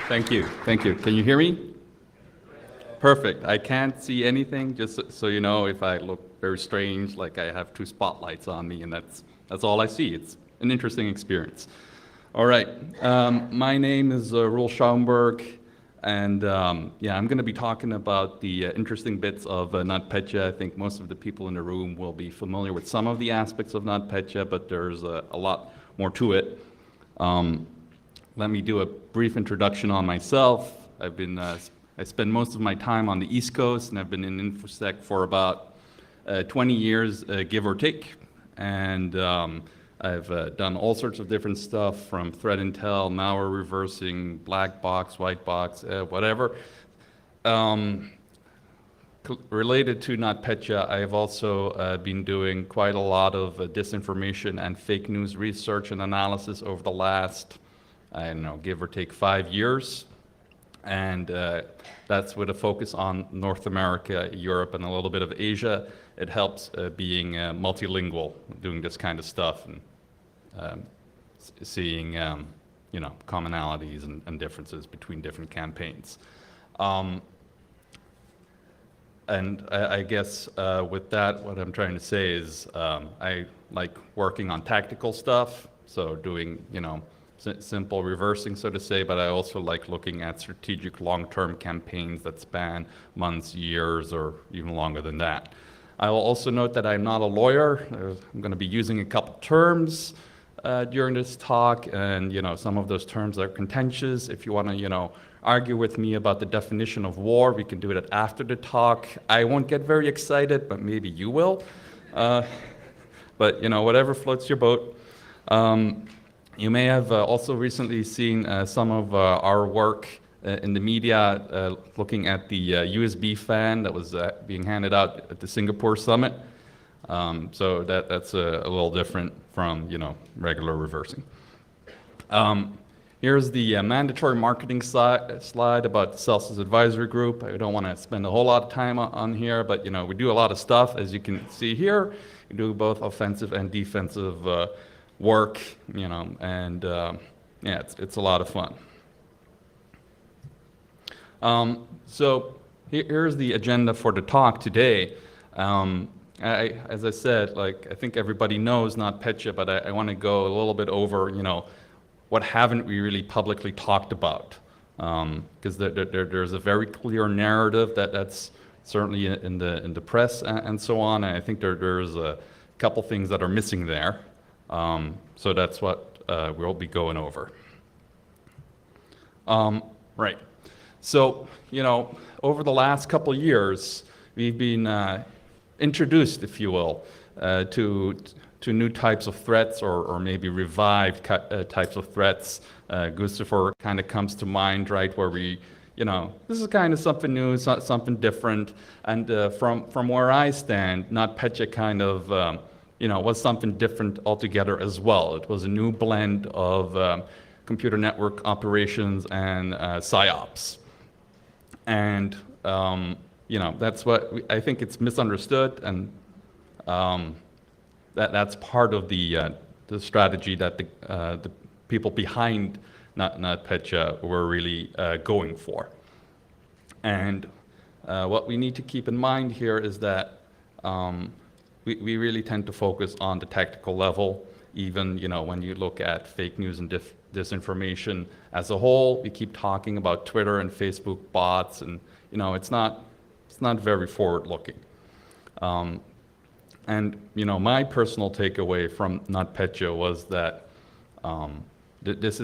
Thank you. Thank you. Can you hear me? Perfect. I can't see anything, just so you know, if I look very strange, like I have two spotlights on me, and that's all I see. It's an interesting experience. All right. My name is Roel Schaumburg, and yeah, I'm going to be talking about the interesting bits of NotPetya. I think most of the people in the room will be familiar with some of the aspects of NotPetya, but there's a lot more to it. Let me do a brief introduction on myself. I spend most of my time on the East Coast, and I've been in InfoSec for about 20 years, give or take. And I've done all sorts of different stuff, from threat intel, malware reversing, black box, white box, whatever. Related to NotPetya, I have also been doing quite a lot of disinformation and fake news research and analysis over the last, I don't know, give or take 5 years. And that's with a focus on North America, Europe, and a little bit of Asia. It helps being multilingual, doing this kind of stuff, and seeing commonalities and differences between different campaigns. And I guess with that, what I'm trying to say is I like working on tactical stuff, so doing simple reversing, so to say, but I also like looking at strategic long-term campaigns that span months, years, or even longer than that. I will also note that I'm not a lawyer. I'm going to be using a couple terms during this talk, and some of those terms are contentious. If you want to argue with me about the definition of war, we can do it after the talk. I won't get very excited, but maybe you will. But whatever floats your boat. You may have also recently seen some of our work in the media looking at the USB fan that was being handed out at the Singapore summit. So that's a little different from regular reversing. Here's the mandatory marketing slide about the Celsius Advisory Group. I don't want to spend a whole lot of time on here, but we do a lot of stuff, as you can see here. We do both offensive and defensive work, and yeah, it's a lot of fun. So here's the agenda for the talk today. As I said, I think everybody knows NotPetya, but I want to go a little bit over, what haven't we really publicly talked about? Because there's a very clear narrative that's certainly in the press and so on. And I think there's a couple things that are missing there. So that's what we'll be going over. Right. So, over the last couple of years, we've been introduced, if you will, to new types of threats, or maybe revived types of threats. Gustafer kind of comes to mind, right, where we, this is kind of something new, something different. And from where I stand, NotPetya kind of was something different altogether as well. It was a new blend of computer network operations and PsyOps. And, that's what I think it's misunderstood, and that's part of the strategy that the people behind NotPetya were really going for. And what we need to keep in mind here is that we really tend to focus on the tactical level, even when you look at fake news and disinformation as a whole. We keep talking about Twitter and Facebook bots, and it's not very forward-looking. And my personal takeaway from NotPetya was that this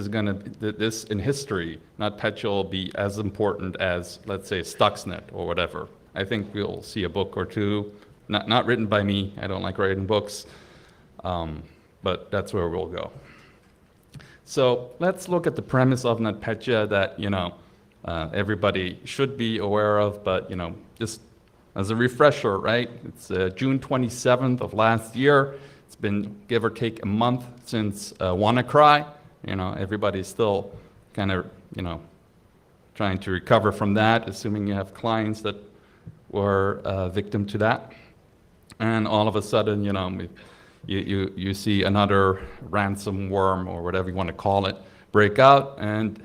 in history, NotPetya will be as important as, let's say, Stuxnet or whatever. I think we'll see a book or two. Not written by me. I don't like writing books, but that's where we'll go. So let's look at the premise of NotPetya that everybody should be aware of, but just as a refresher, right? It's June 27th of last year. It's been give or take a month since WannaCry. Everybody's still kind of trying to recover from that, assuming you have clients that were victim to that. And all of a sudden, you see another ransom worm, or whatever you want to call it, break out, and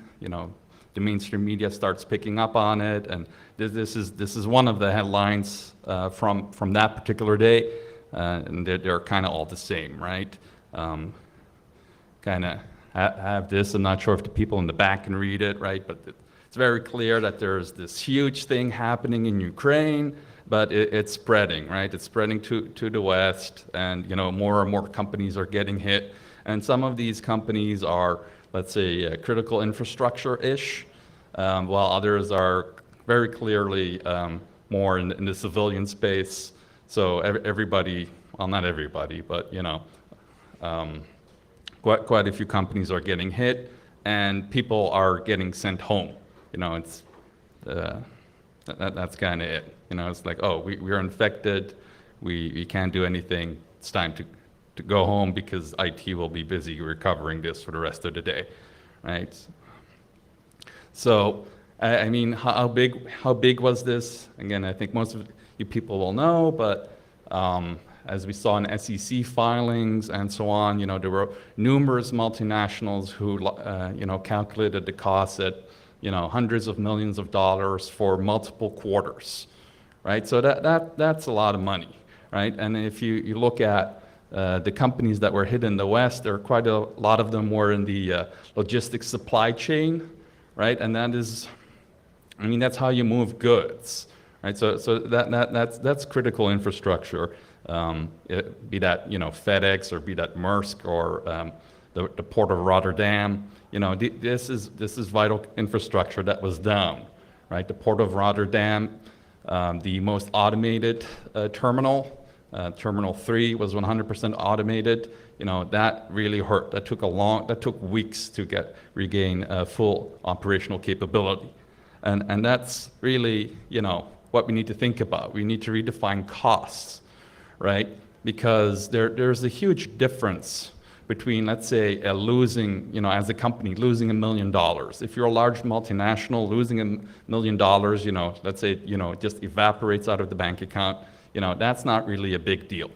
the mainstream media starts picking up on it, and this is one of the headlines from that particular day, and they're kind of all the same, right? Kind of have this. I'm not sure if the people in the back can read it, right? But it's very clear that there's this huge thing happening in Ukraine, but it's spreading, right? It's spreading to the West, and more and more companies are getting hit. And some of these companies are, let's say, critical infrastructure-ish, while others are very clearly more in the civilian space. So everybody, well, not everybody, but quite a few companies are getting hit, and people are getting sent home. It's that's kind of it. It's like, oh, we're infected, we can't do anything. It's time to go home because IT will be busy recovering this for the rest of the day, right? So, I mean, how big was this? Again, I think most of you people will know, but as we saw in SEC filings and so on, there were numerous multinationals who, calculated the cost at, hundreds of millions of dollars for multiple quarters, right? So that's a lot of money, right? And if you look at the companies that were hit in the West, there are quite a lot of them were in the logistics supply chain, right? And that is, I mean, that's how you move goods, right? So that's critical infrastructure. Be that FedEx, or be that Maersk, or the port of Rotterdam. This is vital infrastructure that was down, right? The port of Rotterdam, the most automated terminal. Terminal 3 was 100% automated. That really hurt. That took weeks to regain full operational capability. And that's really, what we need to think about. We need to redefine costs, right? Because there's a huge difference between, let's say, losing, as a company, losing $1 million. If you're a large multinational, losing $1 million, let's say, it just evaporates out of the bank account, that's not really a big deal.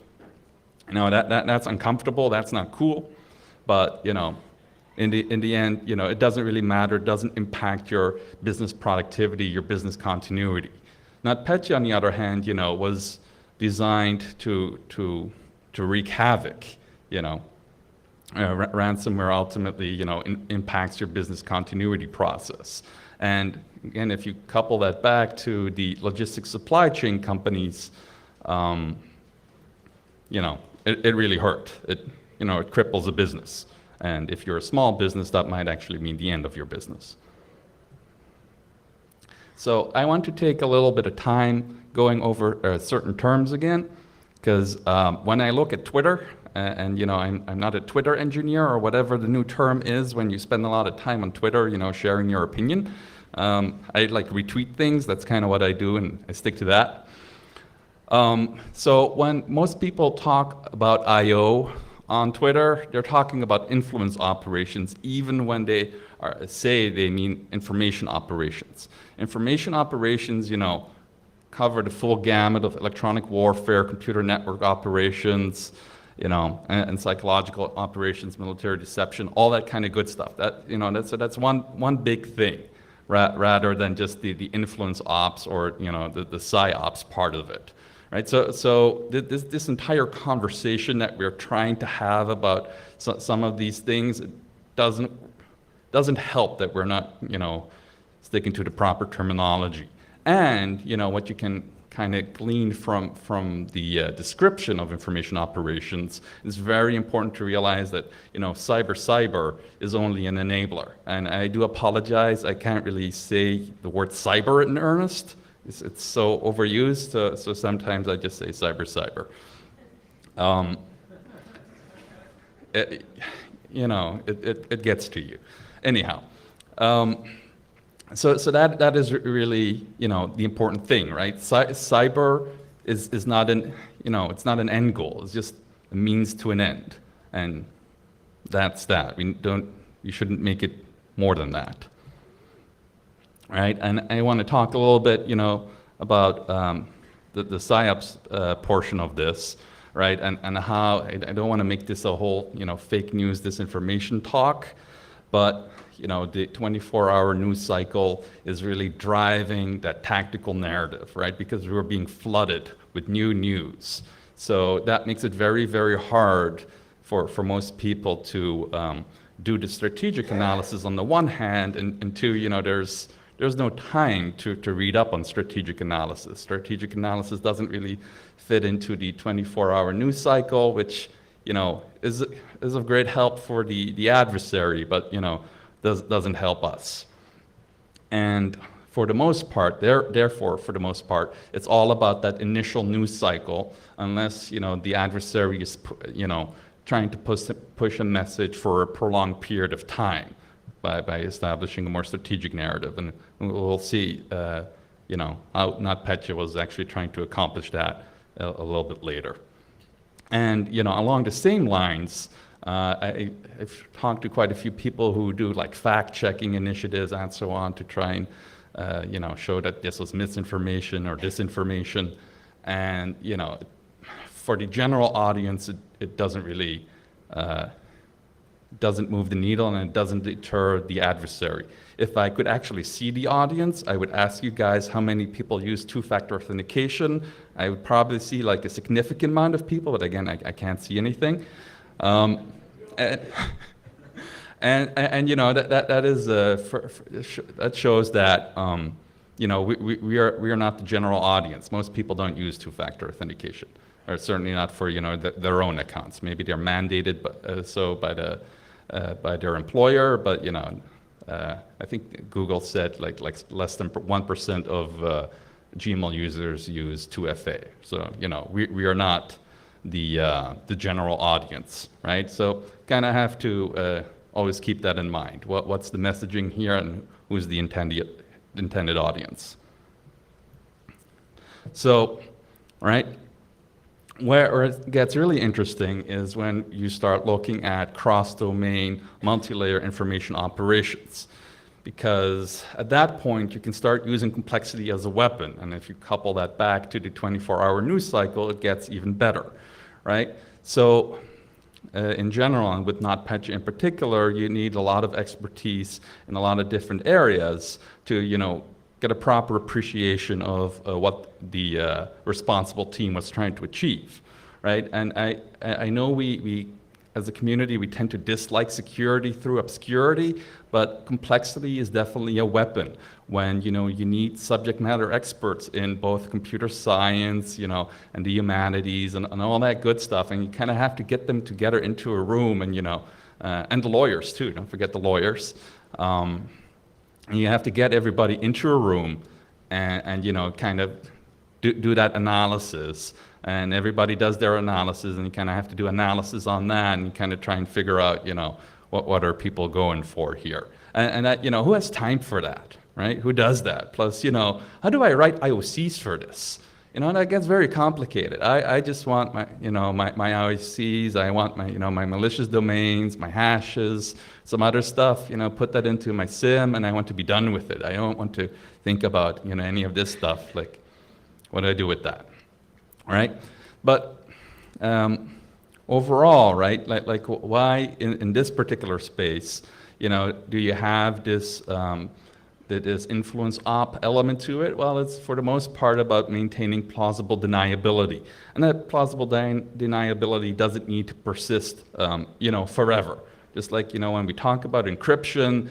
That's uncomfortable, that's not cool, but, in the end, it doesn't really matter, it doesn't impact your business productivity, your business continuity. NotPetya, on the other hand, was designed to wreak havoc, Ransomware ultimately, impacts your business continuity process. And again, if you couple that back to the logistics supply chain companies, it really hurt. It cripples a business. And if you're a small business, that might actually mean the end of your business. So I want to take a little bit of time going over certain terms again, because when I look at Twitter, and I'm not a Twitter engineer, or whatever the new term is when you spend a lot of time on Twitter, sharing your opinion. I like retweet things. That's kind of what I do, and I stick to that. So when most people talk about I/O on Twitter, they're talking about influence operations, even when they say they mean information operations. Information operations, cover the full gamut of electronic warfare, computer network operations, and psychological operations, military deception, all that kind of good stuff. That's one big thing, rather than just the influence ops, or the psyops part of it, right? So this entire conversation that we're trying to have about some of these things, it doesn't help that we're not sticking to the proper terminology. And what you can kind of glean from the description of information operations, it's very important to realize that cyber is only an enabler. And I do apologize, I can't really say the word cyber in earnest. It's so overused, so sometimes I just say cyber. It gets to you. Anyhow. So that is really, the important thing, right? Cyber is not it's not an end goal. It's just a means to an end, and that's that. You shouldn't make it more than that, right? And I want to talk a little bit, about the PSYOPs portion of this, right? And how I don't want to make this a whole, fake news, disinformation talk, but the 24-hour news cycle is really driving that tactical narrative, right? Because we're being flooded with new news. So that makes it very, very hard for most people to do the strategic analysis on the one hand, and two, there's no time to read up on strategic analysis. Strategic analysis doesn't really fit into the 24-hour news cycle, which is of great help for the adversary, but doesn't help us. And for the most part, therefore, for the most part, it's all about that initial news cycle, unless the adversary is trying to push a message for a prolonged period of time by establishing a more strategic narrative. And we'll see how NotPetya was actually trying to accomplish that a little bit later. And along the same lines, I've talked to quite a few people who do like fact-checking initiatives and so on to try and show that this was misinformation or disinformation. And for the general audience, it doesn't really doesn't move the needle, and it doesn't deter the adversary. If I could actually see the audience, I would ask you guys how many people use two-factor authentication. I would probably see like a significant amount of people, but again, I can't see anything. And that is that shows that we are not the general audience. Most people don't use two-factor authentication, or certainly not for their own accounts. Maybe they're mandated by their employer, but I think Google said like less than 1% of Gmail users use 2FA. So we are not the general audience, right? So kind of have to always keep that in mind. What's the messaging here, and who's the intended audience? So, right. Where it gets really interesting is when you start looking at cross-domain, multi-layer information operations, because at that point you can start using complexity as a weapon, and if you couple that back to the 24-hour news cycle, it gets even better, right? So in general, and with NotPetya in particular, you need a lot of expertise in a lot of different areas to get a proper appreciation of what the responsible team was trying to achieve, right? And I know we as a community, we tend to dislike security through obscurity, but complexity is definitely a weapon when you need subject matter experts in both computer science, and the humanities and all that good stuff, and you kind of have to get them together into a room, and and the lawyers too. Don't forget the lawyers. And you have to get everybody into a room and kind of do that analysis, and everybody does their analysis, and you kind of have to do analysis on that, and you kind of try and figure out what are people going for here, and that who has time for that, right? Who does that? Plus how do I write IOCs for this? That gets very complicated. I just want my my IOCs. I want my malicious domains, my hashes, some other stuff, put that into my SIM, and I want to be done with it. I don't want to think about, any of this stuff, like, what do I do with that, all right? But overall, right, like why in this particular space, do you have this this influence op element to it? Well, it's for the most part about maintaining plausible deniability, and that plausible deniability doesn't need to persist, forever. Just like, when we talk about encryption,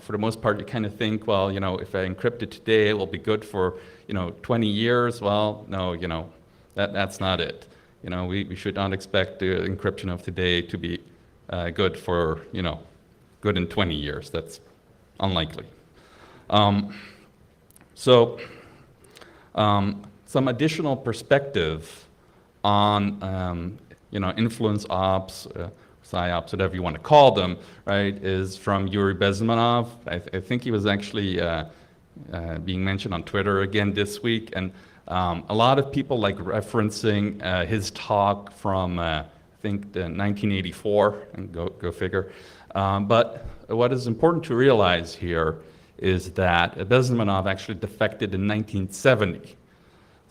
for the most part, you kind of think, well, if I encrypt it today, it will be good for, 20 years. Well, no, that's not it. We should not expect the encryption of today to be good for, good in 20 years. That's unlikely. So some additional perspective on, influence ops, PsyOps, whatever you want to call them, right, is from Yuri Bezmenov. I think he was actually being mentioned on Twitter again this week, and a lot of people like referencing his talk from I think 1984, and go figure. But what is important to realize here is that Bezmenov actually defected in 1970.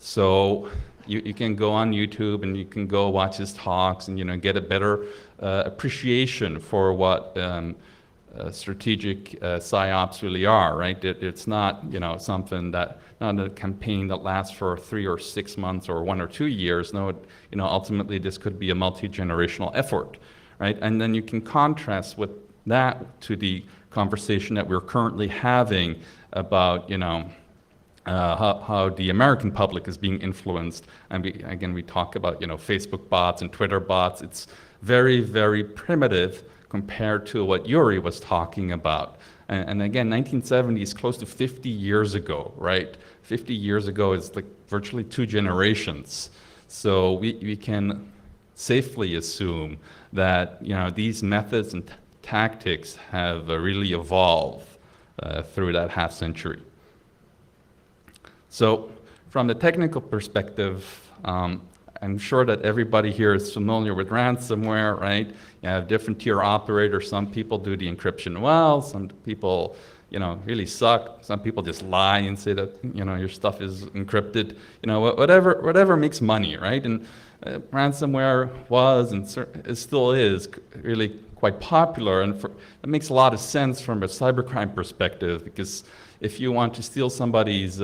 So you can go on YouTube and you can go watch his talks and get a better appreciation for what strategic psyops really are, right? It's not, something that, not a campaign that lasts for 3 or 6 months or 1 or 2 years. No, ultimately this could be a multi-generational effort, right? And then you can contrast with that to the conversation that we're currently having about, how the American public is being influenced. And we talk about, Facebook bots and Twitter bots. It's very, very primitive compared to what Yuri was talking about. And again, 1970 is close to 50 years ago, right? 50 years ago is like virtually 2 generations. So we can safely assume that, these methods and tactics have really evolved through that half century. So from the technical perspective, I'm sure that everybody here is familiar with ransomware, right? You have different tier operators. Some people do the encryption well. Some people, really suck. Some people just lie and say that, your stuff is encrypted. Whatever makes money, right? And ransomware was and it still is really quite popular, and it makes a lot of sense from a cybercrime perspective, because if you want to steal somebody's,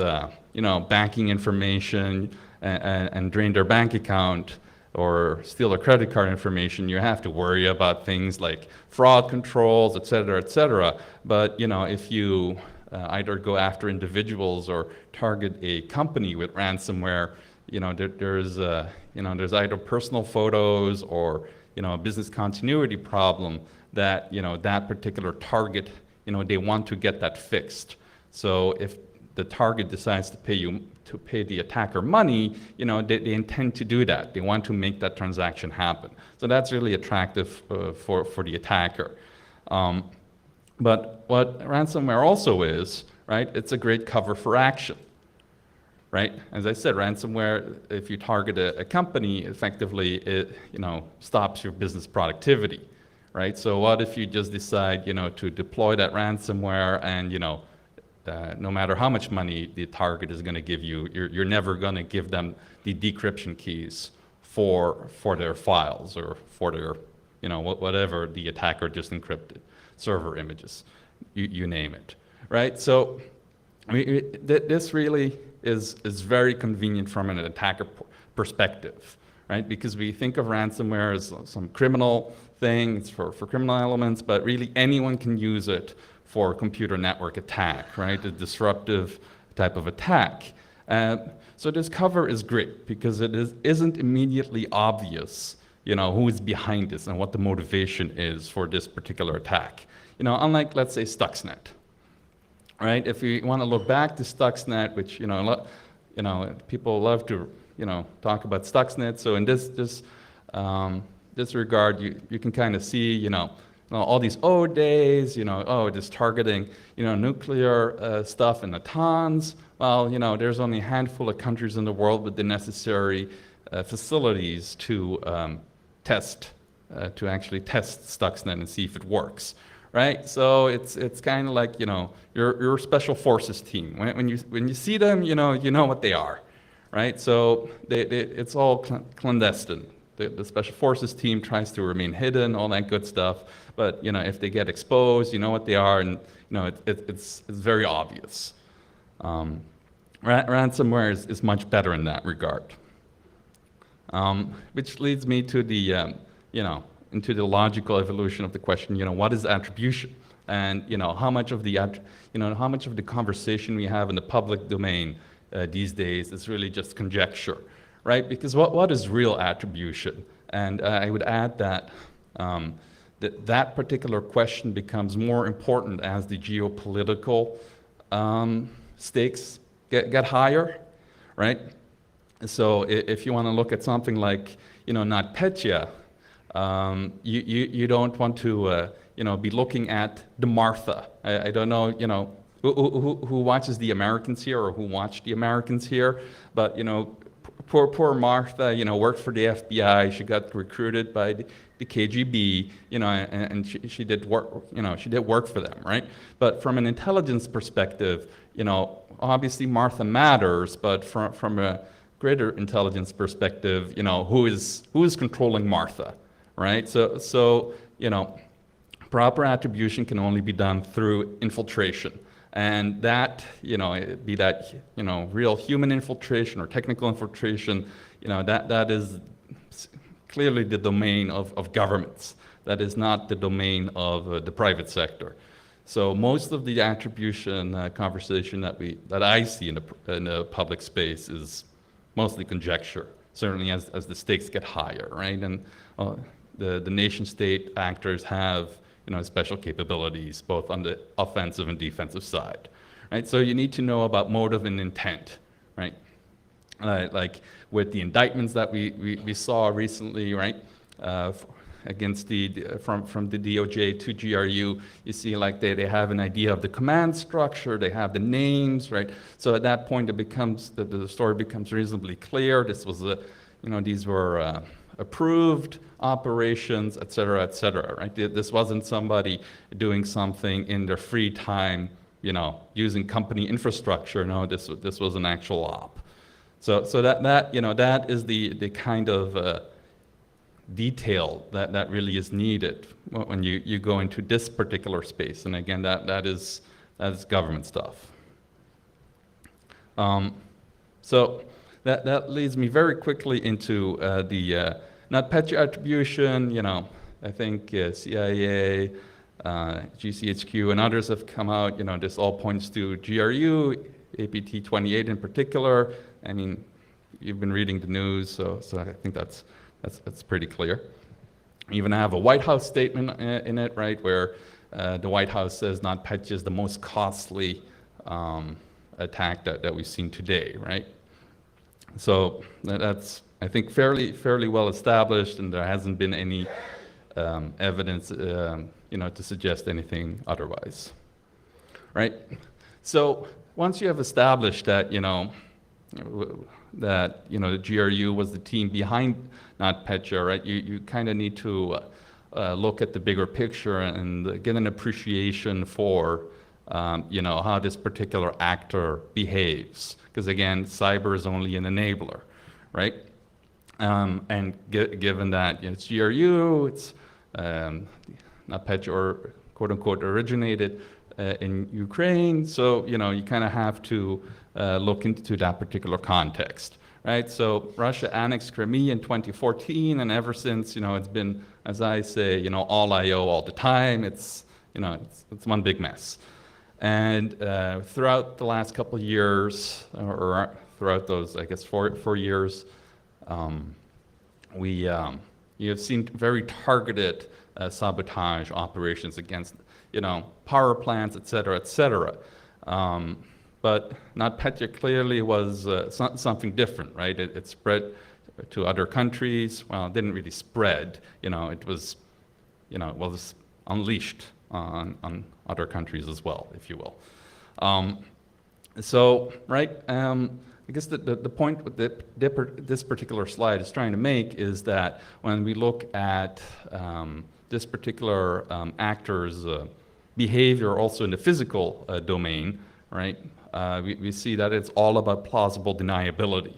banking information and drain their bank account or steal their credit card information, you have to worry about things like fraud controls, et cetera, et cetera. But, if you either go after individuals or target a company with ransomware, there's either personal photos or, a business continuity problem that, that particular target, they want to get that fixed. So if the target decides to pay the attacker money, they intend to do that. They want to make that transaction happen. So that's really attractive for the attacker. But what ransomware also is, right? It's a great cover for action, right? As I said, ransomware, if you target a company, effectively it, stops your business productivity, right? So what if you just decide, to deploy that ransomware and, no matter how much money the target is going to give you, you're never going to give them the decryption keys for their files or for their, whatever the attacker just encrypted, server images, you name it, right? So this really is very convenient from an attacker perspective, right? Because we think of ransomware as some criminal thing, it's for criminal elements, but really anyone can use it for a computer network attack, right? A disruptive type of attack. So this cover is great because it isn't immediately obvious, who is behind this and what the motivation is for this particular attack. Unlike, let's say, Stuxnet, right? If we want to look back to Stuxnet, which, people love to, talk about Stuxnet. So in this regard, you can kind of see, all these old days, just targeting, nuclear stuff in the Natans. Well, there's only a handful of countries in the world with the necessary facilities to actually test Stuxnet and see if it works, right? So it's kind of like, your special forces team. When you see them, you know what they are, right? So it's all clandestine. The special forces team tries to remain hidden, all that good stuff. But if they get exposed, you know what they are, and it's very obvious. Ransomware is much better in that regard. Which leads me to the into the logical evolution of the question. What is attribution, and how much of the conversation we have in the public domain these days is really just conjecture, right? Because what is real attribution? And I would add that. That particular question becomes more important as the geopolitical stakes get higher, right? So if you want to look at something like, NotPetya, you don't want to, be looking at the Martha. I don't know, who watches the Americans here or who watched the Americans here, but, poor Martha, worked for the FBI. She got recruited by the KGB, and she did work, she did work for them, right? But from an intelligence perspective, obviously Martha matters, but from a greater intelligence perspective, who is controlling Martha, right? So proper attribution can only be done through infiltration. And that, be that, real human infiltration or technical infiltration, that is clearly the domain of governments. That is not the domain of the private sector. So most of the attribution conversation that I see in the public space is mostly conjecture, certainly as the stakes get higher, right? And the nation-state actors have special capabilities, both on the offensive and defensive side, right? So you need to know about motive and intent, right? With the indictments that we saw recently, right? Against from the DOJ to GRU, you see they have an idea of the command structure, they have the names, right? So at that point the story becomes reasonably clear. This was these were approved operations, et cetera, right? This wasn't somebody doing something in their free time, using company infrastructure. No, this was an actual op. So that is the kind of detail that really is needed when you go into this particular space. And again, that is government stuff. So that leads me very quickly into the NotPetya attribution. I think CIA, GCHQ, and others have come out. This all points to GRU, APT 28 in particular. I mean, you've been reading the news, so I think that's pretty clear. You even have a White House statement in it, right, where the White House says NotPetya is the most costly attack that we've seen today, right? So that's, I think, fairly well established, and there hasn't been any evidence, to suggest anything otherwise, right? So once you have established that, the GRU was the team behind NotPetya, right? You kind of need to look at the bigger picture and get an appreciation for, how this particular actor behaves. Because again, cyber is only an enabler, right? And given that it's GRU, it's NotPetya, or quote unquote originated in Ukraine, so you kind of have to look into that particular context, right? So Russia annexed Crimea in 2014, and ever since, it's been, as I say, all IO all the time. It's one big mess. And throughout the last couple of years, or throughout those, I guess, four years, you have seen very targeted sabotage operations against, power plants, et cetera. But NotPetya clearly was something different, right? It spread to other countries. Well, it didn't really spread. It was unleashed on other countries as well, if you will. So, right, I guess the point with this particular slide is trying to make is that when we look at this particular actor's behavior also in the physical domain, right, we see that it's all about plausible deniability.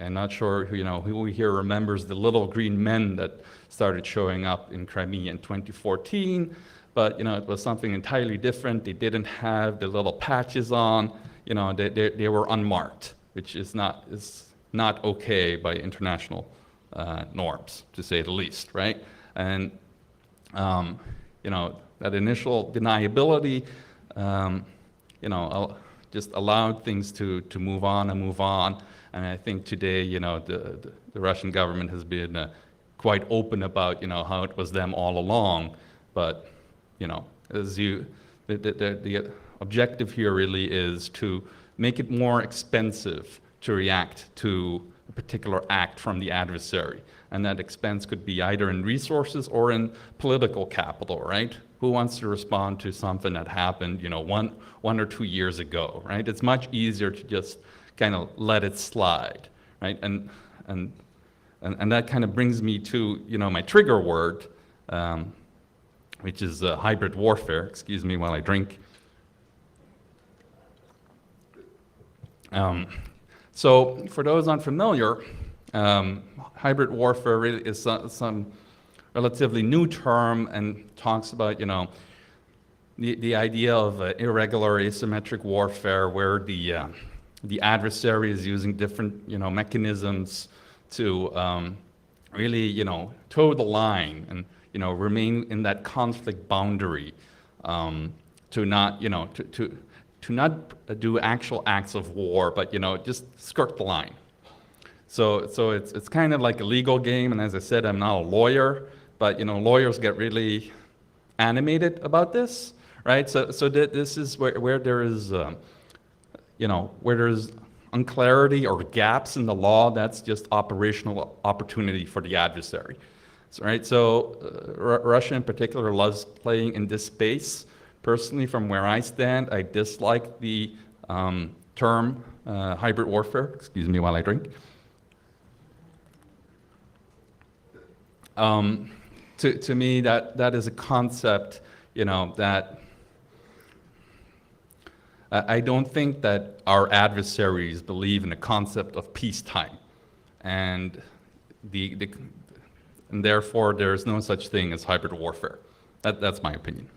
I'm not sure who here remembers the little green men that started showing up in Crimea in 2014, but it was something entirely different. They didn't have the little patches on, they were unmarked, which is not okay by international norms, to say the least, right? And that initial deniability, just allowed things to move on. And I think today, the Russian government has been quite open about, how it was them all along. But, the objective here really is to make it more expensive to react to a particular act from the adversary. And that expense could be either in resources or in political capital, right? Who wants to respond to something that happened, one or 2 years ago, right? It's much easier to just kind of let it slide, right? And that kind of brings me to, my trigger word, which is hybrid warfare. Excuse me while I drink. So for those unfamiliar, hybrid warfare really is some relatively new term and talks about, the idea of irregular asymmetric warfare, where the adversary is using different, mechanisms to really, toe the line and, remain in that conflict boundary, to not, to not do actual acts of war, but, just skirt the line. So it's kind of like a legal game, and as I said, I'm not a lawyer, but, lawyers get really animated about this, right? So this is where there is, where there's unclarity or gaps in the law. That's just operational opportunity for the adversary. So, right? So Russia in particular loves playing in this space. Personally, from where I stand, I dislike the term hybrid warfare. Excuse me while I drink. To me, that is a concept, that I don't think that our adversaries believe in the concept of peacetime, and and therefore there is no such thing as hybrid warfare. That's my opinion.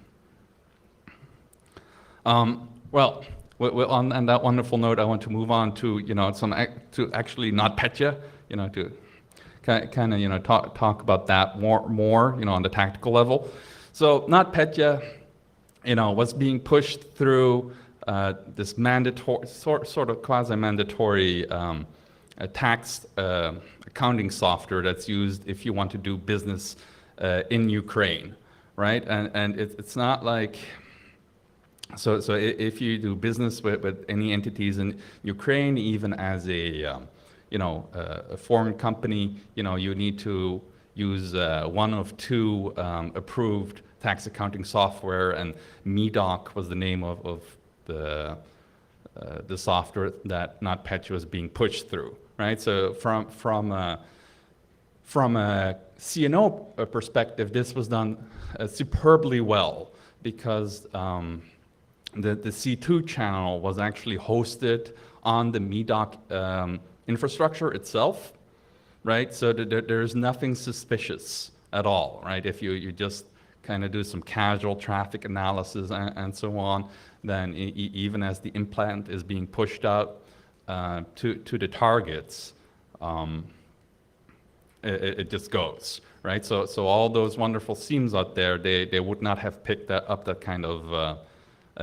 Well, on that wonderful note, I want to move on to to actually NotPetya, to kind of talk about that more on the tactical level. So NotPetya, was being pushed through this mandatory sort of quasi-mandatory tax accounting software that's used if you want to do business in Ukraine, right? And it's not like so if you do business with any entities in Ukraine, even as a foreign company, you need to use one of two approved tax accounting software, and MEDOC was the name of the software that NotPetya was being pushed through, right? So from a CNO perspective, this was done superbly well, because the C2 channel was actually hosted on the MEDOC infrastructure itself, right? So there's nothing suspicious at all, right? If you just kind of do some casual traffic analysis and so on, then even as the implant is being pushed out to the targets, it just goes, right? So all those wonderful seams out there, they would not have picked up that kind of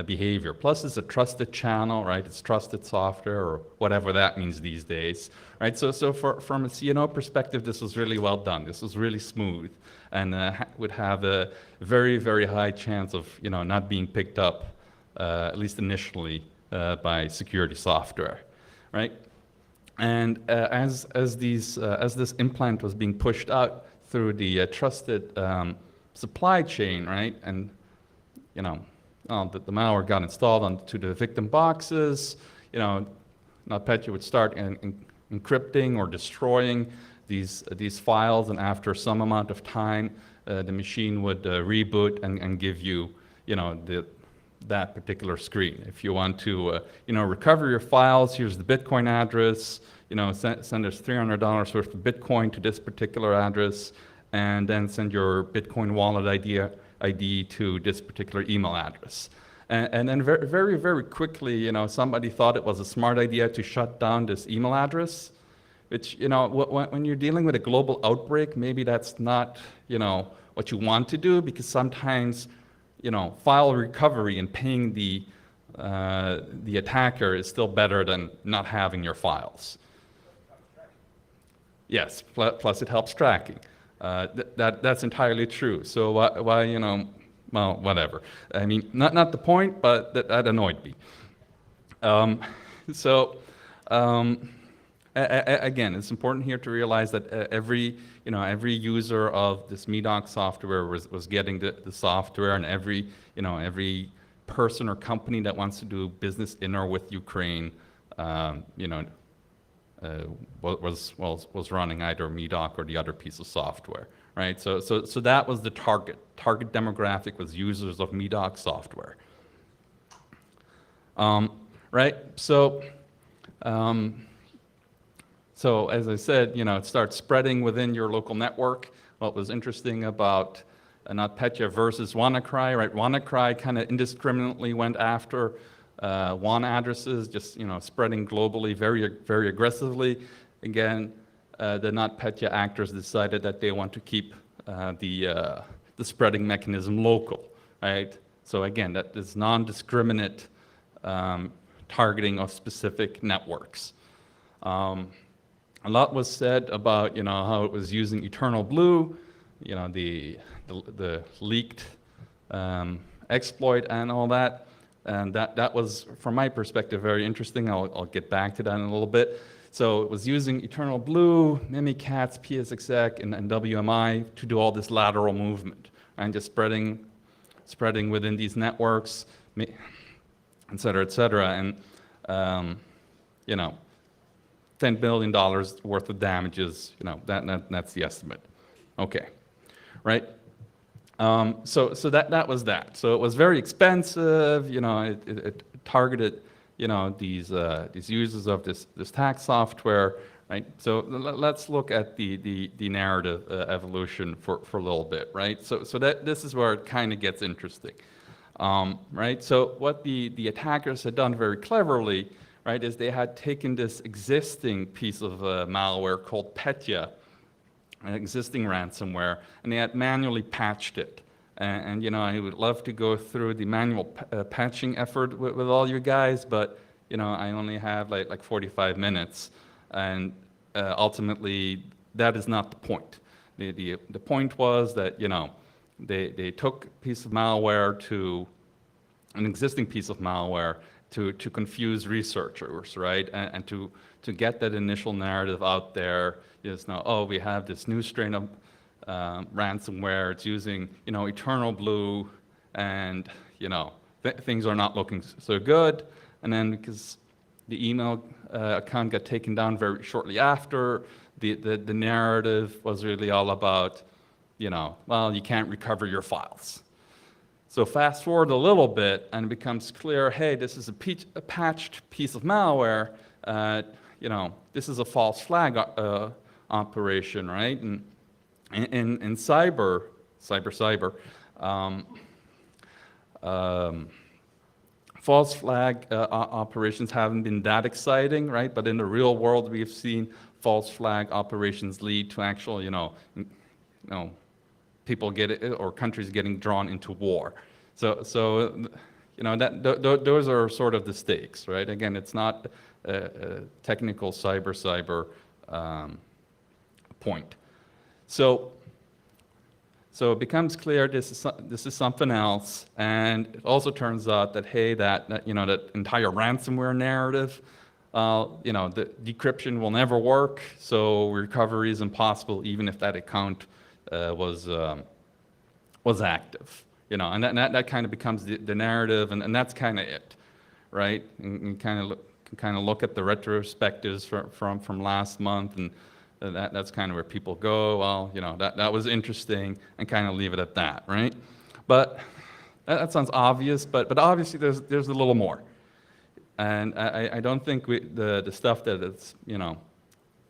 behavior. Plus, it's a trusted channel, right? It's trusted software, or whatever that means these days, right? So from a CNO perspective, this was really well done. This was really smooth, and would have a very, very high chance of not being picked up, at least initially, by security software, right? And as this implant was being pushed out through the trusted supply chain, right, and the malware got installed onto the victim boxes, NotPetya would start encrypting or destroying these files, and after some amount of time, the machine would reboot and give you, that particular screen. If you want to, recover your files, here's the Bitcoin address. Send us $300 worth of Bitcoin to this particular address, and then send your Bitcoin wallet ID to this particular email address. And then very, very, very quickly, somebody thought it was a smart idea to shut down this email address, which, when you're dealing with a global outbreak, maybe that's not, what you want to do, because sometimes, file recovery and paying the attacker is still better than not having your files. Yes, plus it helps tracking. That's entirely true. So why well, whatever. I mean, not the point, but that annoyed me. Again, it's important here to realize that every user of this MEDOC software was getting the software, and every person or company that wants to do business in or with Ukraine, was running either MEDOC or the other piece of software, right? So that was the target. Target demographic was users of MEDOC software, right? So as I said, it starts spreading within your local network. what was interesting about NotPetya versus WannaCry, right? WannaCry kind of indiscriminately went after WAN addresses, just spreading globally very aggressively. Again, the NotPetya actors decided that they want to keep the spreading mechanism local, right? So again, that is non-discriminate targeting of specific networks. A lot was said about how it was using Eternal Blue, the leaked exploit and all that, and that was, from my perspective, very interesting. I'll get back to that in a little bit. So it was using Eternal Blue, Mimikatz, PSExec, and WMI to do all this lateral movement and just spreading within these networks, et cetera, et cetera. And $10 billion worth of damages, that's the estimate. Okay, right? So that was that. So it was very expensive. It targeted these users of this tax software, right? So let's look at the narrative evolution for a little bit, right? So this is where it kind of gets interesting, right? So what the attackers had done very cleverly, right, is they had taken this existing piece of malware called Petya, an existing ransomware, and they had manually patched it. And I would love to go through the manual patching effort with all you guys, but I only have like 45 minutes, and ultimately that is not the point. The point was that they took a piece of malware to an existing piece of malware to confuse researchers, right, and to get that initial narrative out there. Oh, we have this new strain of ransomware. It's using Eternal Blue, and things are not looking so good. And then because the email account got taken down very shortly after, the narrative was really all about well, you can't recover your files. So fast forward a little bit, and it becomes clear, hey, this is a patched piece of malware. This is a false flag operation, right? And in cyber, false flag operations haven't been that exciting, right? But in the real world, we've seen false flag operations lead to actual, people get it, or countries getting drawn into war. So those are sort of the stakes, right? Again, it's not a technical cyber point. So it becomes clear this is something else, and it also turns out that hey, that entire ransomware narrative, the decryption will never work, so recovery is impossible even if that account was active, and that kind of becomes the narrative, and that's kind of it, right? And kind of look at the retrospectives from last month, and that's kind of where people go, well, that was interesting, and kind of leave it at that, right? But that sounds obvious, but obviously there's a little more, and I don't think the stuff that it's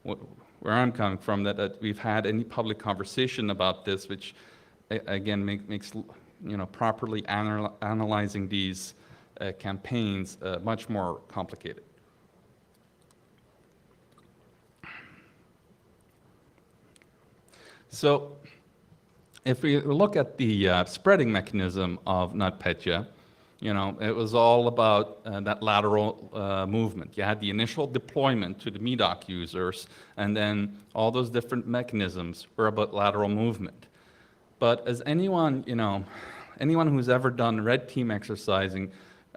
where I'm coming from, that we've had any public conversation about this, which again makes properly analyzing these campaigns much more complicated. So if we look at the spreading mechanism of NotPetya, it was all about that lateral movement. You had the initial deployment to the MEDOC users, and then all those different mechanisms were about lateral movement. But as anyone who's ever done red team exercising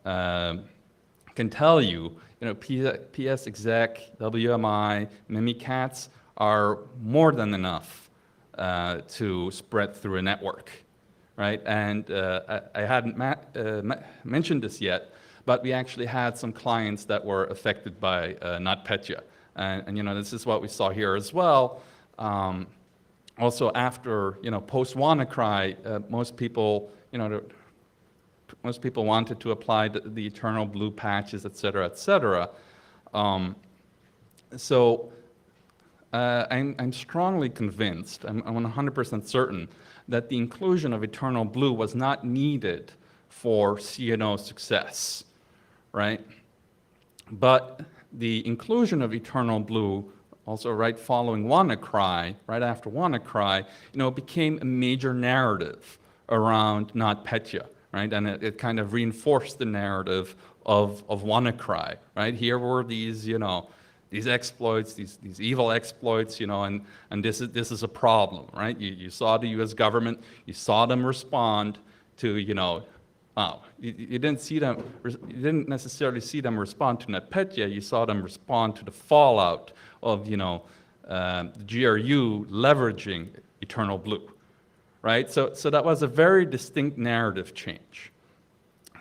can tell you, PSExec, WMI, Mimikatz are more than enough to spread through a network, right? And I hadn't mentioned this yet, but we actually had some clients that were affected by NotPetya. And this is what we saw here as well. Also after, post WannaCry, most people wanted to apply the Eternal Blue patches, et cetera, et cetera. So I'm strongly convinced, I'm 100% certain, that the inclusion of Eternal Blue was not needed for CNO success, right? But the inclusion of Eternal Blue, also right following WannaCry, right after WannaCry, became a major narrative around NotPetya, right? And it kind of reinforced the narrative of WannaCry, right? Here were these, these exploits, these evil exploits, and this is a problem, right? You saw the U.S. government, you saw them respond to, wow, you didn't see them, you didn't necessarily see them respond to NotPetya, you saw them respond to the fallout of, the GRU leveraging Eternal Blue, right? So that was a very distinct narrative change.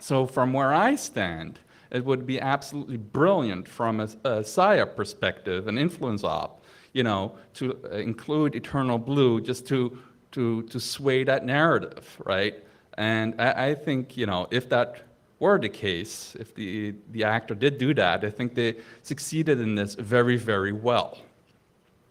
So from where I stand, it would be absolutely brilliant from a PSYOP perspective, an influence op, to include Eternal Blue just to sway that narrative, right? And I think, if that were the case, if the actor did do that, I think they succeeded in this very, very well,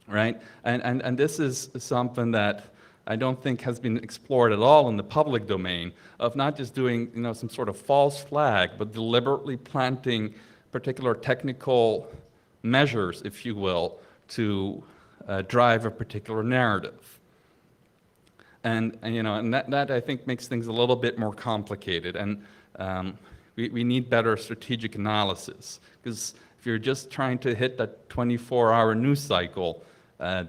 right? And this is something that I don't think has been explored at all in the public domain, of not just doing some sort of false flag, but deliberately planting particular technical measures, if you will, to drive a particular narrative. And that I think makes things a little bit more complicated, and we need better strategic analysis, because if you're just trying to hit that 24-hour news cycle,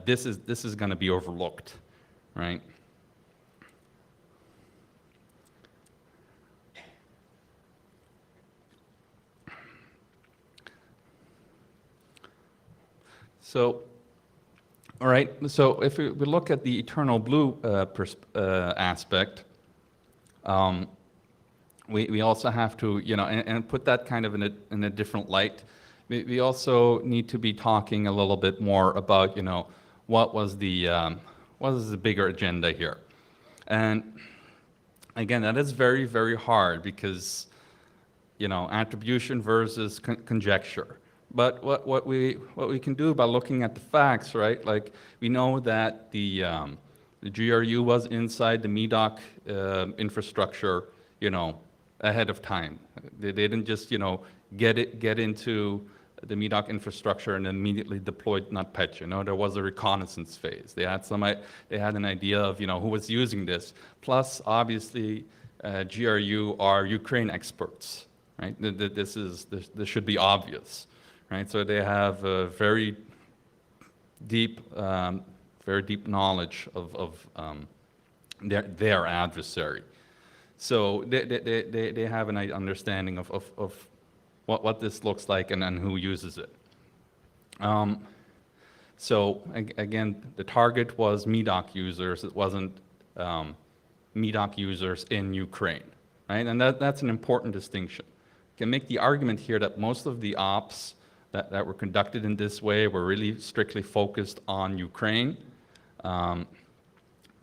this is going to be overlooked. Right? So, all right, so if we look at the Eternal Blue aspect, we also have to, and put that kind of in a different light. We also need to be talking a little bit more about, what was the bigger agenda here? And again, that is very, very hard because, attribution versus conjecture. But what we can do by looking at the facts, right? Like, we know that the GRU was inside the MEDOC infrastructure, ahead of time. They didn't just, get into the MEDOC infrastructure and immediately deployed NotPetya. There was a reconnaissance phase. They had an idea of who was using this. Plus, obviously, GRU are Ukraine experts, right? This should be obvious, right? So they have a very deep knowledge of their adversary. So they have an understanding of what this looks like and who uses it. So again, the target was MEDOC users. It wasn't MEDOC users in Ukraine, right? And that's an important distinction. You can make the argument here that most of the ops that were conducted in this way were really strictly focused on Ukraine.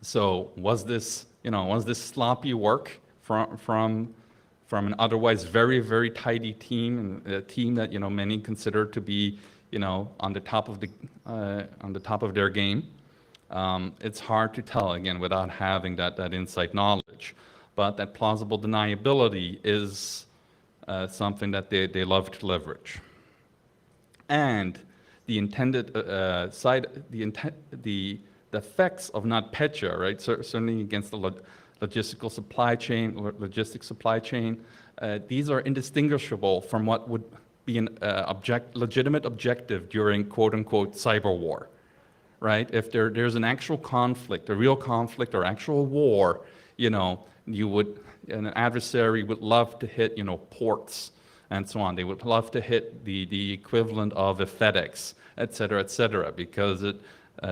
So was this sloppy work from an otherwise very, very tidy team, and a team that many consider to be on the top of their game? It's hard to tell, again, without having that inside knowledge. But that plausible deniability is something that they love to leverage. And the intended the effects of NotPetya, right? Certainly against the logistics supply chain, these are indistinguishable from what would be an legitimate objective during quote-unquote cyber war, right? If there's an actual conflict, a real conflict or actual war, an adversary would love to hit, ports and so on. They would love to hit the equivalent of a FedEx, et cetera, because it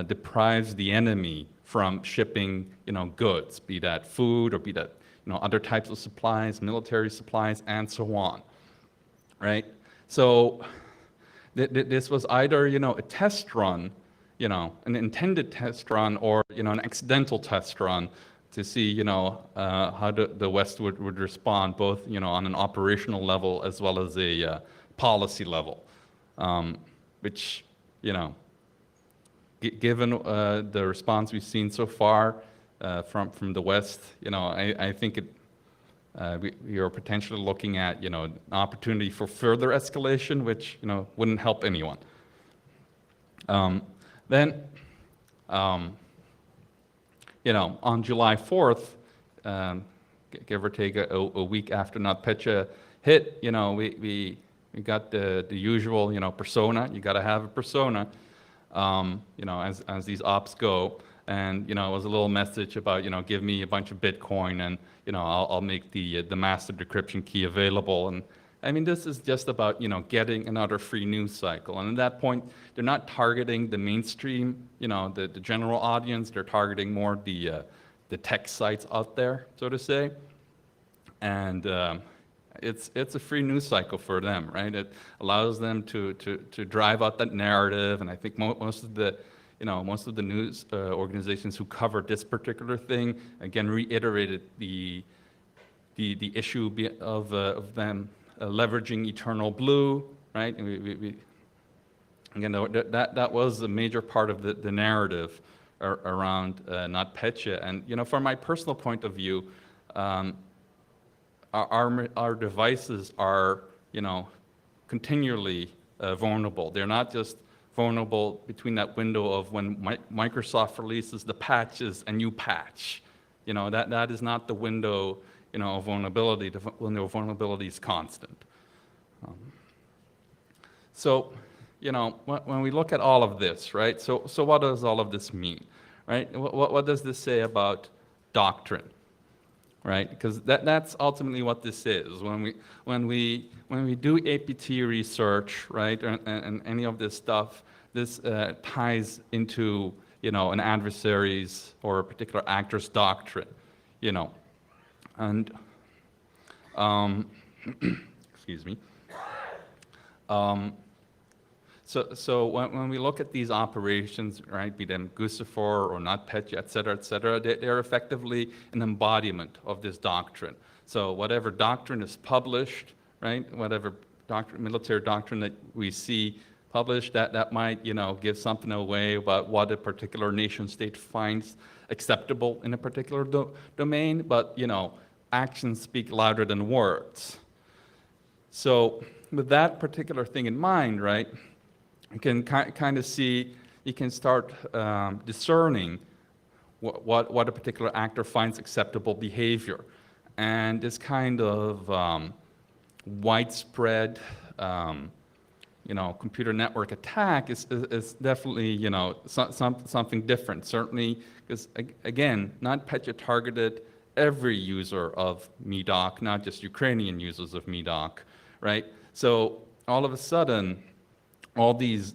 deprives the enemy from shipping, goods, be that food or be that, other types of supplies, military supplies, and so on, right? So this was either, a test run, an intended test run, or, an accidental test run to see, how the West would respond, both, on an operational level as well as a policy level, which, given the response we've seen so far from the West, I think we are potentially looking at, an opportunity for further escalation, which, wouldn't help anyone. Then, on July 4th, give or take a week after NotPetya hit, we got the usual, persona. You got to have a persona, as these ops go. And, it was a little message about, give me a bunch of Bitcoin and, I'll make the master decryption key available. And I mean, this is just about, getting another free news cycle. And at that point, they're not targeting the mainstream, the general audience. They're targeting more the tech sites out there, so to say. And it's a free news cycle for them, right? It allows them to drive out that narrative. And I think most of the news organizations who covered this particular thing, again, reiterated the issue of them leveraging Eternal Blue, right? And again, that was a major part of the narrative around NotPetya. And from my personal point of view, our devices are continually vulnerable. They're not just vulnerable between that window of when Microsoft releases the patches and you patch. That is not the window of vulnerability. The window of vulnerability is constant. So when we look at all of this, right? So what does all of this mean, right? What does this say about doctrine, right? Because that's ultimately what this is. When we do APT research, right, and any of this stuff, this ties into an adversary's or a particular actor's doctrine, and excuse me. So when we look at these operations, right, be them Guccifer or NotPetya, et cetera, they're effectively an embodiment of this doctrine. So whatever doctrine is published, right, whatever military doctrine that we see published, that might, give something away about what a particular nation state finds acceptable in a particular domain, but, actions speak louder than words. So with that particular thing in mind, right, you can kind of see, you can start discerning what a particular actor finds acceptable behavior. And this kind of widespread, computer network attack is definitely, something different. Certainly, because again, NotPetya targeted every user of MEDOC, not just Ukrainian users of MEDOC, right? So all of a sudden, all these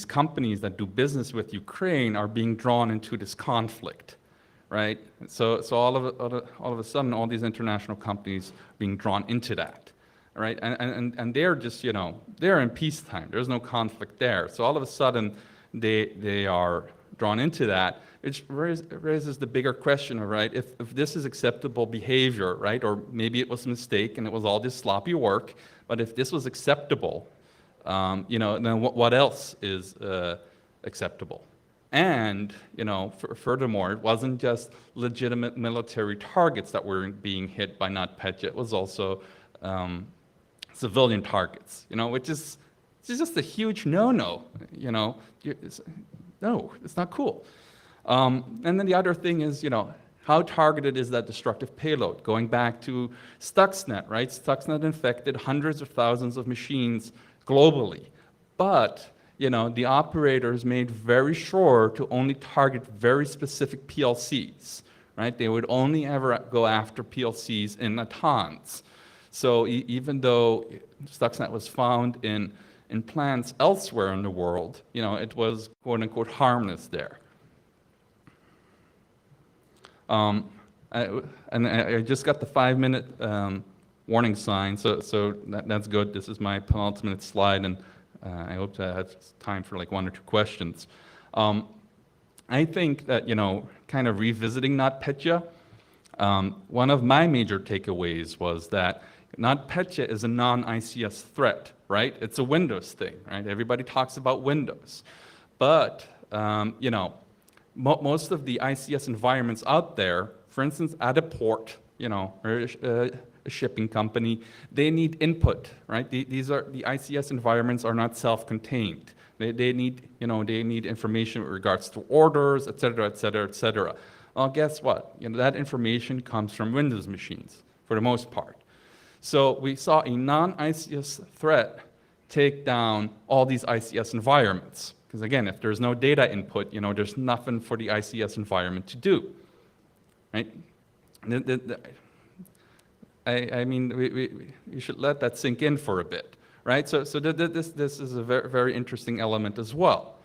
companies that do business with Ukraine are being drawn into this conflict, right? So all of a sudden, all these international companies are being drawn into that, right? And they're just, they're in peacetime. There's no conflict there. So all of a sudden, they are drawn into that. It raises the bigger question, right? If this is acceptable behavior, right? Or maybe it was a mistake and it was all just sloppy work, but if this was acceptable, then what else is acceptable? And, furthermore, it wasn't just legitimate military targets that were being hit by NotPetya. It was also civilian targets, which is just a huge no-no, no, it's not cool. And then the other thing is, how targeted is that destructive payload? Going back to Stuxnet, right? Stuxnet infected hundreds of thousands of machines globally. But, the operators made very sure to only target very specific PLCs, right? They would only ever go after PLCs in Natanz. So even though Stuxnet was found in plants elsewhere in the world, it was quote unquote harmless there. I just got the 5-minute warning sign, so that's good. This is my penultimate slide, and I hope to have time for like 1 or 2 questions. I think that, kind of revisiting NotPetya, one of my major takeaways was that NotPetya is a non-ICS threat, right? It's a Windows thing, right? Everybody talks about Windows. But you know, most of the ICS environments out there, for instance, at a port, you know, or a shipping company, they need input, right? These are the ICS environments are not self-contained. They need, you know, they need information with regards to orders, et cetera, et cetera, et cetera. Well, guess what? You know, that information comes from Windows machines for the most part. So we saw a non-ICS threat take down all these ICS environments. Because again, if there's no data input, you know, there's nothing for the ICS environment to do, right? I mean, we should let that sink in for a bit, right? So this is a very, very interesting element as well,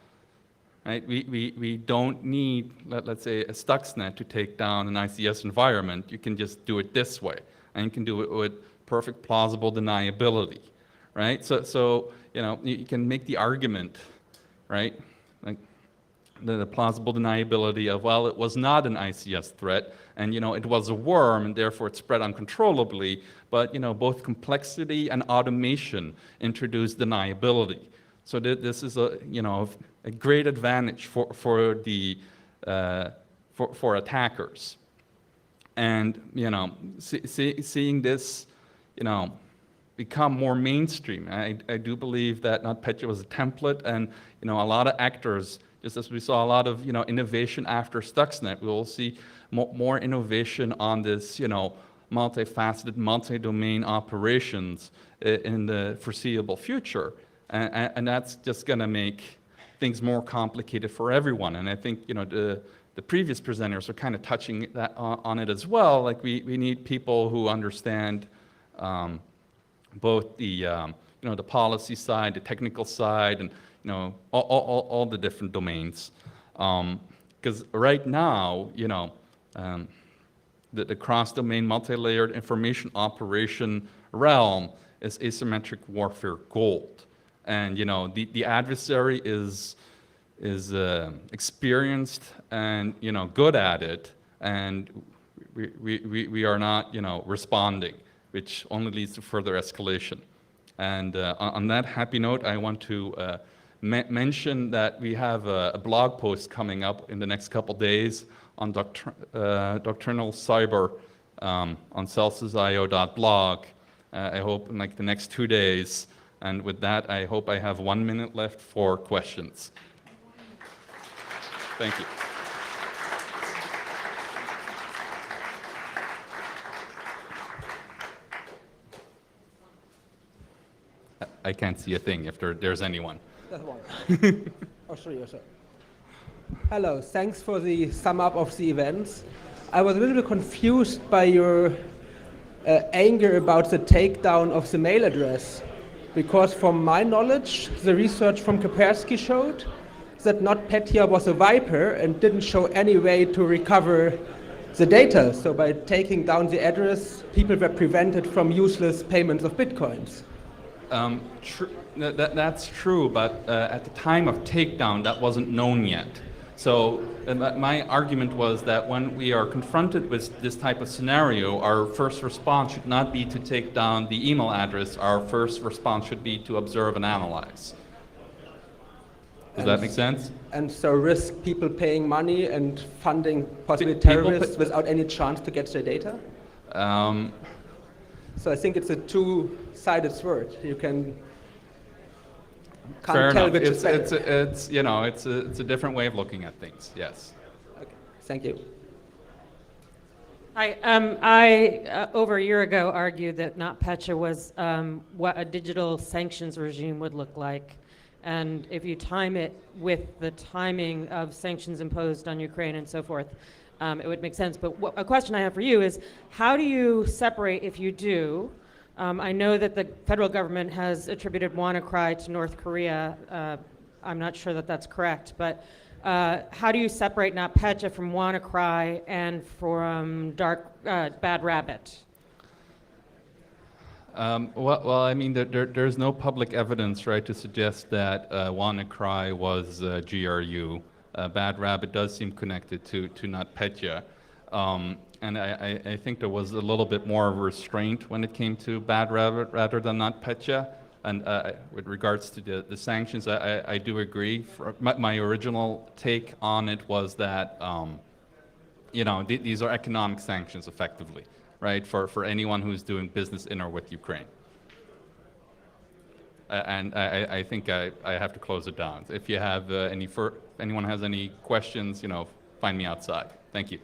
right? We don't need, let's say, a Stuxnet to take down an ICS environment. You can just do it this way, and you can do it with perfect plausible deniability, right? So you know, you can make the argument, right? Like the plausible deniability of, well, it was not an ICS threat, and you know, it was a worm, and therefore it spread uncontrollably. But you know, both complexity and automation introduce deniability. So this is a, you know, a great advantage for attackers. And you know, seeing this, you know, become more mainstream. I do believe that NotPetya was a template, and you know, a lot of actors, just as we saw a lot of, you know, innovation after Stuxnet, we will see more innovation on this, you know, multifaceted, multi-domain operations in the foreseeable future, and that's just going to make things more complicated for everyone. And I think, you know, the previous presenters are kind of touching that on it as well. Like we need people who understand both the you know, the policy side, the technical side, and you know, all the different domains. Because right now, you know, the cross-domain, multi-layered information operation realm is asymmetric warfare gold, and you know, the adversary is experienced and, you know, good at it, and we are not, you know, responding, which only leads to further escalation. And on that happy note, I want to mention that we have a blog post coming up in the next couple days on doctrinal cyber on celsiusio.blog. I hope in like the next 2 days. And with that, I hope I have 1 minute left for questions. Thank you. I can't see a thing if there's anyone. That's one. Oh, sorry. Hello, thanks for the sum up of the events. I was a little bit confused by your anger about the takedown of the mail address, because from my knowledge, the research from Kaspersky showed that NotPetya was a viper and didn't show any way to recover the data. So by taking down the address, people were prevented from useless payments of bitcoins. That's true, but at the time of takedown, that wasn't known yet. So my argument was that when we are confronted with this type of scenario, our first response should not be to take down the email address. Our first response should be to observe and analyze. Does that make sense? And so risk people paying money and funding possibly terrorists without any chance to get their data? So I think it's a two-sided sword. You can't Fair tell enough. which is better. It's you know, it's a different way of looking at things. Yes. Okay. Thank you. I over a year ago argued that NotPetya was what a digital sanctions regime would look like. And if you time it with the timing of sanctions imposed on Ukraine and so forth, it would make sense. But a question I have for you is, how do you separate, if you do? I know that the federal government has attributed WannaCry to North Korea. I'm not sure that that's correct, but how do you separate NotPetya from WannaCry and from Bad Rabbit? Well, I mean, there's no public evidence, right, to suggest that WannaCry was GRU. Bad Rabbit does seem connected to NotPetya. And I think there was a little bit more restraint when it came to Bad Rabbit rather than NotPetya. And with regards to the sanctions, I do agree. My original take on it was that, these are economic sanctions effectively, right, for anyone who's doing business in or with Ukraine. And I think I have to close it down. If you have anyone has any questions, find me outside. Thank you.